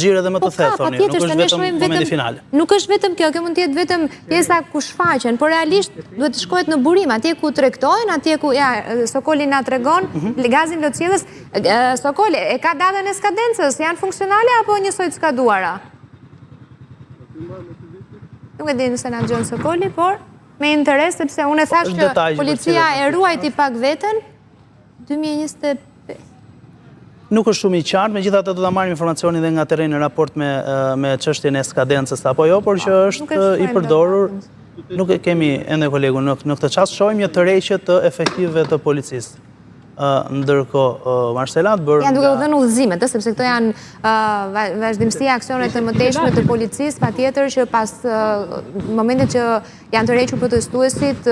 xhire dhe më të thellë thoni, nuk është vetëm momenti final. Nuk është vetëm kjo mund të jetë vetëm pjesa ku shfaqen, por realisht duhet të shkohet në burim, atje ku tregtojnë, atje ku Sokoli na tregon gazin lotësjellës. Sokoli, e ka datën e skadencës, janë funksionale apo njësoj të skaduara? Nuk e di nëse na dëgjon Sokoli, por me interes, sepse unë e thash që policia e ruajti pak veten 2025. Nuk është shumë i qartë, megjithatë do ta marrim informacionin dhe nga terreni në raport me çështjen e skadencës apo jo, por që është i përdorur. Nuk e kemi ende kolegu në këtë çast, shohim një tërheqje të efektivëve të policisë. Ndërkohë Marcela janë duke u dhënë udhëzimet, sepse këto janë vazhdimësia e aksionet të mëtejshme të policisë, patjetër që pas momentit që janë tërhequr protestuesit,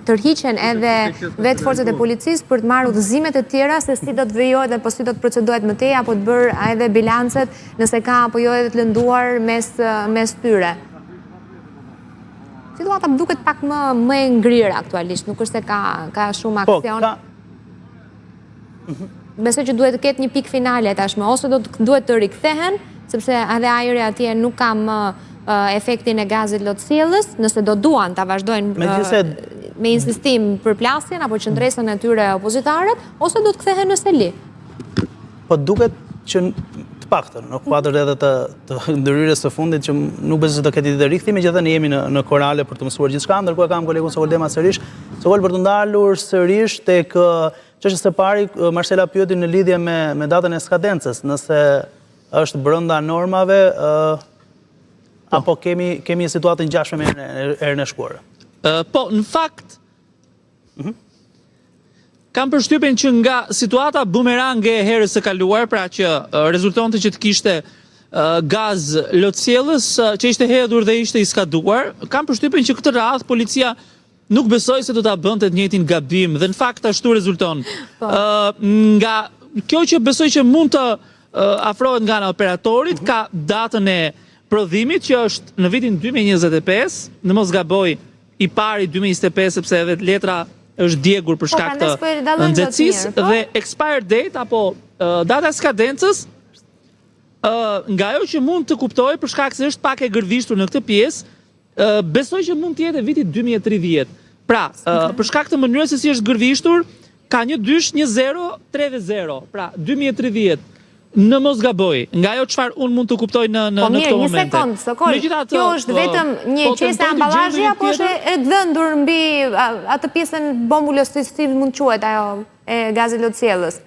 tërhiqen edhe vetë forcat e policisë për të marrë udhëzimet e tjera se si do të vejohet apo si do të procedohet mëtej, apo të bërë edhe bilancet nëse ka apo jo edhe të lënduar mes tyre. Situata më duket pak më e ngrirë aktualisht, nuk është se ka shumë aksion. Besoj që duhet të ketë një pikë finale tashmë, ose duhet të rikthehen, sepse edhe ajri atje nuk ka më efektin e gazit lotësjellës, nëse do duan ta vazhdojnë me insistim përplasjen apo qëndresën e tyre opozitarët, ose do të kthehen në seli. Po duket që të paktën në kuadër edhe të ndërhyrjes së fundit që nuk besoj se do ketë ditë rikthimi, megjithatë ne jemi në korale për të mësuar gjithçka, ndërkohë kam kolegun Sokol Dema sërish. Sokol, për të ndalur sërish tek çështja së pari, Marcela pyeti në lidhje me datën e skadencës, nëse është brenda normave apo kemi një situatë të ngjashme me herën e shkuar. Po, në fakt kam përshtypjen që nga situata bumerange e herës së kaluar, pra që rezultonte që të kishte gaz lotësjellës që ishte hedhur dhe ishte i skaduar, kam përshtypjen që këtë radhë policia nuk besoj se do ta bënte të njëjtin gabim dhe në fakt ashtu rezulton. Nga kjo që besoj që mund të afrohet nga ana operatorit, ka datën e prodhimit që është në vitin 2025, në mos gaboj i pari 2025 sepse edhe letra është djegur për shkak të nxehtësisë dhe expire date apo data e skadencës nga ajo që mund të kuptoj për shkak se është pak e gërvishtur në këtë pjesë, besoj që mund të jetë viti 2030. Pra, për shkak të mënyrës se si është gërvishtur, ka një dysh 1-0-3-0. Pra, 2030. Në mos gaboj, nga ajo çfarë unë mund të kuptoj në këto momente. Po mirë, një sekond, Sokol, kjo është vetëm një qese amballazhi apo është e dhëndur mbi atë pjesën bombulës si mund quhet ajo e gazit lotësjellës?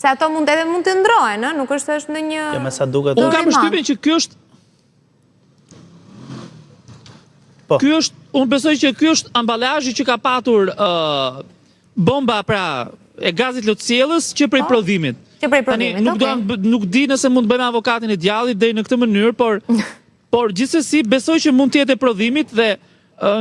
Se ato mund të ndrohen, nuk është se është në një. Ja, me sa duket. Unë kam përshtypjen që ky është unë besoj që ky është ambalazhi që ka patur bomba pra e gazit lotësjellës që prej prodhimit. Nuk di nëse mund të bëjmë avokatin e djallit deri në këtë mënyrë, por gjithsesi besoj që mund të jetë e prodhimit dhe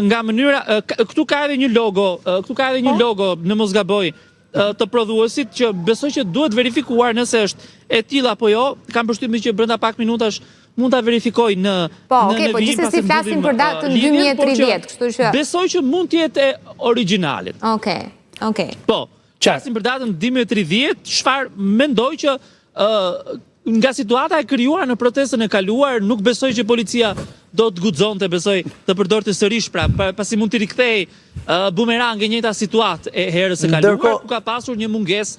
nga mënyra këtu ka edhe një logo, në mos gaboj, të prodhuesit që besoj që duhet verifikuar nëse është e tillë apo jo. Kam përshtypjen që brenda pak minutash mund ta verifikoj në po gjithsesi flasim për datën 2030, kështu që besoj që mund të jetë originalit. Okej. Po, flasim për datën 2030, çfarë mendoj që nga situata e krijuar në protestën e kaluar, nuk besoj që policia do të guxonte, besoj të përdorte sërish pra, pasi mund të rikthej bumerang e njëjta situatë e herës së kaluar, ku ka pasur një mungesë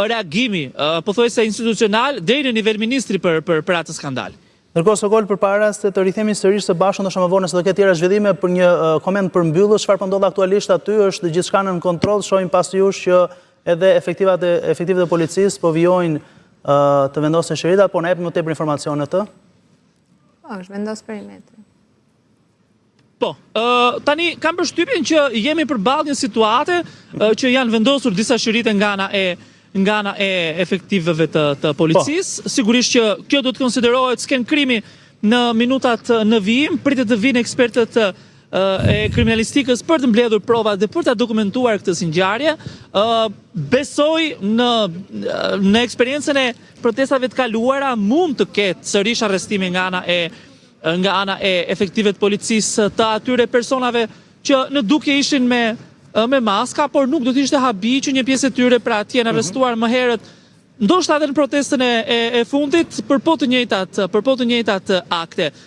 reagimi, pothuajse institucional deri në nivel ministri për atë skandal. Ndërkohë, Sokol, përpara se të rikthehemi sërish së bashku, ndoshta më vonë se do ketë tjera zhvillime, për një koment për mbyllje, çfarë po ndodh aktualisht aty, është gjithçka nën kontroll, shohim pas jush që edhe efektivat e policisë po vijojnë të vendosin shërita, por na jep më tepër informacione të? Po, është vendos perimetri. Po, tani kam përshtypjen që jemi përballë një situate që janë vendosur disa shërite nga ana e efektiveve të policisë. Sigurisht që kjo do të konsiderohet sken krimi në minutat në vijim, pritet të vinë ekspertët e kriminalistikës për të mbledhur provat dhe për të dokumentuar këtë si ngjarje. Besoj në eksperiencën e protestave të kaluara mund të ketë sërish arrestime nga ana e efektive të policisë të atyre personave që në dukje ishin me maska, por nuk do të ishte habi që një pjesë e tyre pra të jenë arrestuar më herët ndoshta edhe në protestën e fundit për po të njëjtat akte.